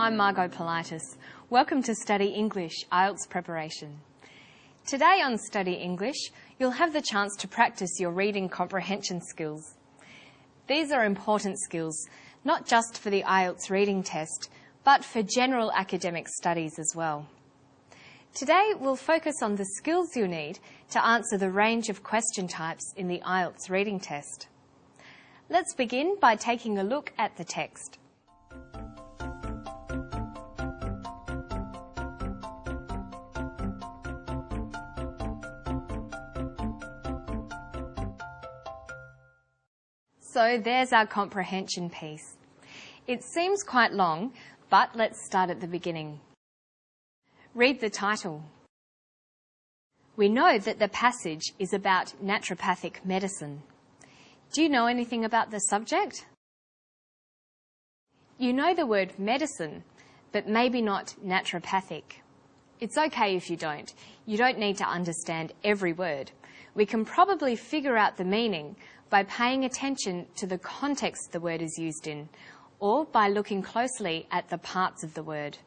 I'm Margot Politis. Welcome to Study English IELTS preparation. Today on Study English, you'll have the chance to practice your reading comprehension skills. These are important skills, not just for the IELTS reading test, but for general academic studies as well. Today, we'll focus on the skills you need to answer the range of question types in the IELTS reading test. Let's begin by taking a look at the text. So there's our comprehension piece. It seems quite long, but let's start at the beginning. Read the title. We know that the passage is about naturopathic medicine. Do you know anything about the subject? You know the word medicine, but maybe not naturopathic. It's okay if you don't. You don't need to understand every word. We can probably figure out the meaning by paying attention to the context the word is used in, or by looking closely at the parts of the word.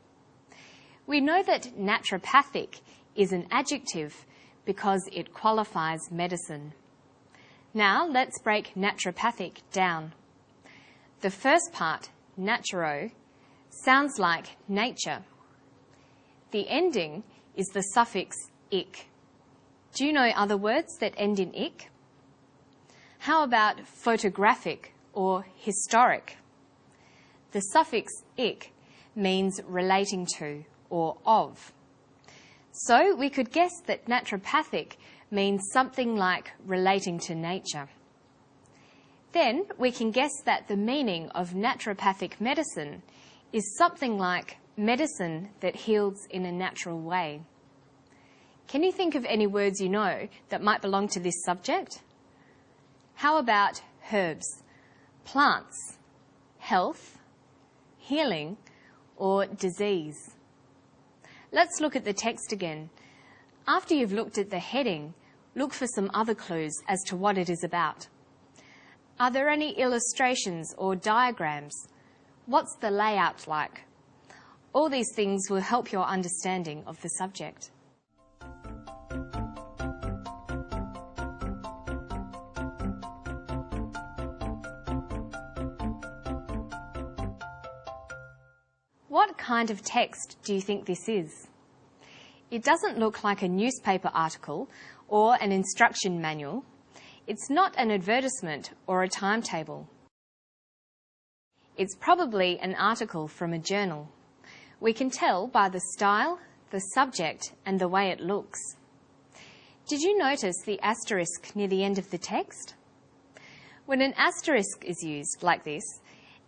We know that naturopathic is an adjective because it qualifies medicine. Now let's break naturopathic down. The first part, naturo, sounds like nature. The ending is the suffix ic. Do you know other words that end in ic? How about photographic or historic? The suffix ic means relating to or of. So we could guess that naturopathic means something like relating to nature. Then we can guess that the meaning of naturopathic medicine is something like medicine that heals in a natural way. Can you think of any words you know that might belong to this subject? How about herbs, plants, health, healing, or disease? Let's look at the text again. After you've looked at the heading, look for some other clues as to what it is about. Are there any illustrations or diagrams? What's the layout like? All these things will help your understanding of the subject. What kind of text do you think this is? It doesn't look like a newspaper article or an instruction manual. It's not an advertisement or a timetable. It's probably an article from a journal. We can tell by the style, the subject, and the way it looks. Did you notice the asterisk near the end of the text? When an asterisk is used like this,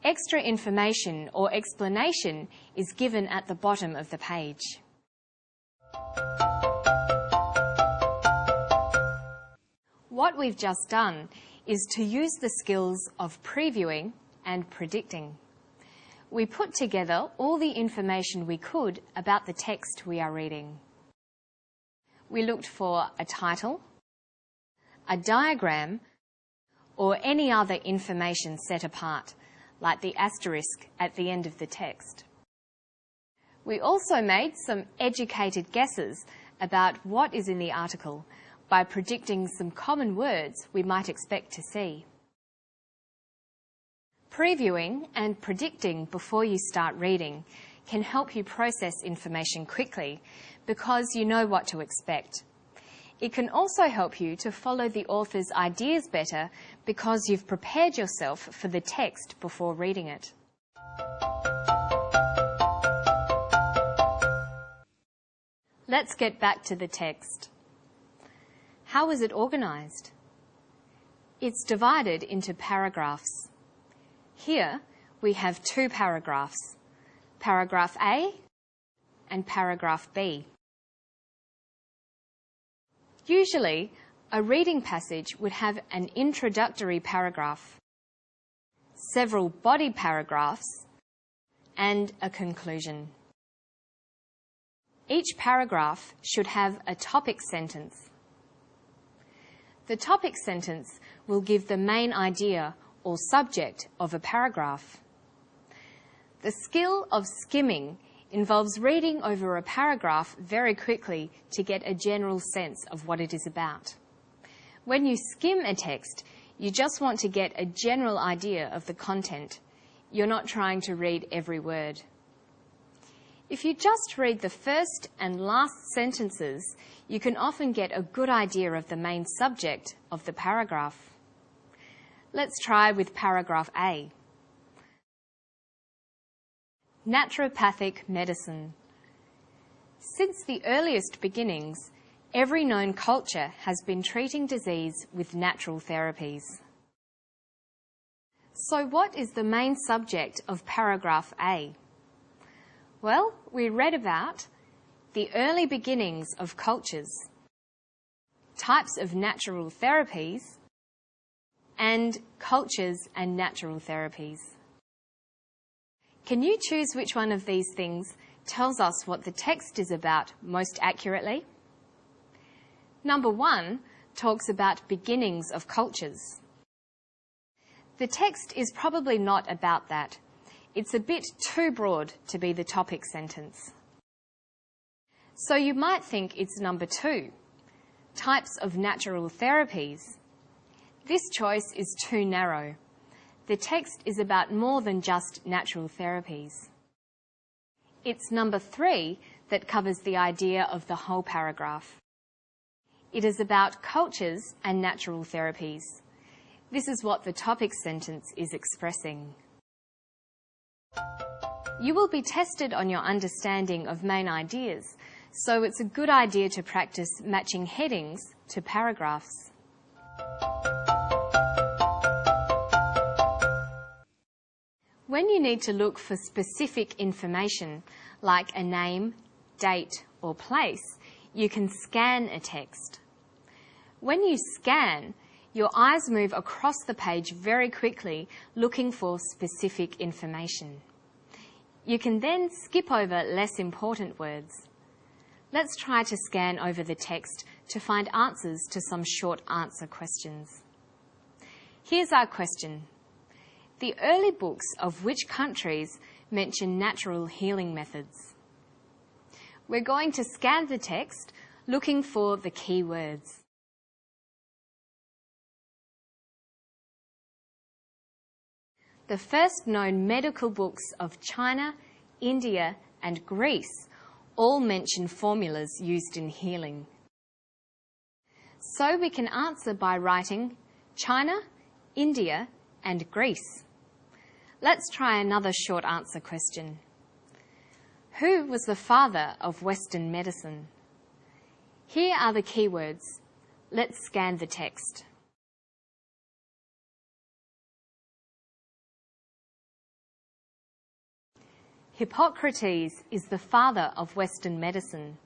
extra information or explanation is given at the bottom of the page. What we've just done is to use the skills of previewing and predicting. We put together all the information we could about the text we are reading. We looked for a title, a diagram, or any other information set apart, like the asterisk at the end of the text. We also made some educated guesses about what is in the article by predicting some common words we might expect to see. Previewing and predicting before you start reading can help you process information quickly because you know what to expect. It can also help you to follow the author's ideas better because you've prepared yourself for the text before reading it. Let's get back to the text. How is it organised? It's divided into paragraphs. Here we have two paragraphs, paragraph A and paragraph B. Usually, a reading passage would have an introductory paragraph, several body paragraphs, and a conclusion. Each paragraph should have a topic sentence. The topic sentence will give the main idea or subject of a paragraph. The skill of skimming involves reading over a paragraph very quickly to get a general sense of what it is about. When you skim a text, you just want to get a general idea of the content. You're not trying to read every word. If you just read the first and last sentences, you can often get a good idea of the main subject of the paragraph. Let's try with paragraph A. Naturopathic medicine. Since the earliest beginnings, every known culture has been treating disease with natural therapies. So what is the main subject of paragraph A? Well, we read about the early beginnings of cultures, types of natural therapies, and cultures and natural therapies. Can you choose which one of these things tells us what the text is about most accurately? Number 1 talks about beginnings of cultures. The text is probably not about that. It's a bit too broad to be the topic sentence. So you might think it's number 2, types of natural therapies. This choice is too narrow. The text is about more than just natural therapies. It's number 3 that covers the idea of the whole paragraph. It is about cultures and natural therapies. This is what the topic sentence is expressing. You will be tested on your understanding of main ideas, so it's a good idea to practice matching headings to paragraphs. When you need to look for specific information, like a name, date, or place, you can scan a text. When you scan, your eyes move across the page very quickly, looking for specific information. You can then skip over less important words. Let's try to scan over the text to find answers to some short answer questions. Here's our question. The early books of which countries mention natural healing methods? We're going to scan the text looking for the key words. The first known medical books of China, India, and Greece all mention formulas used in healing. So we can answer by writing China, India, and Greece. Let's try another short answer question. Who was the father of Western medicine? Here are the keywords. Let's scan the text. Hippocrates is the father of Western medicine.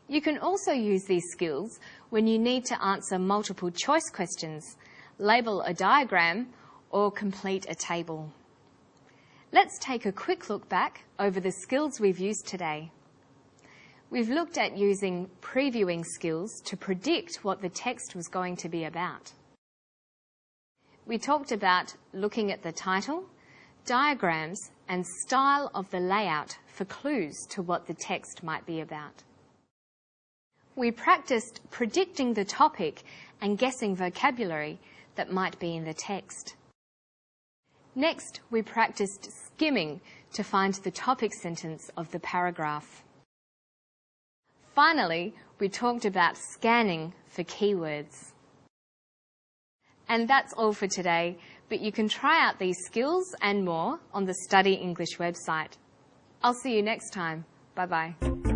You can also use these skills when you need to answer multiple choice questions, label a diagram, or complete a table. Let's take a quick look back over the skills we've used today. We've looked at using previewing skills to predict what the text was going to be about. We talked about looking at the title, diagrams, and style of the layout for clues to what the text might be about. We practiced predicting the topic and guessing vocabulary that might be in the text. Next, we practiced skimming to find the topic sentence of the paragraph. Finally, we talked about scanning for keywords. And that's all for today, but you can try out these skills and more on the Study English website. I'll see you next time. Bye-bye.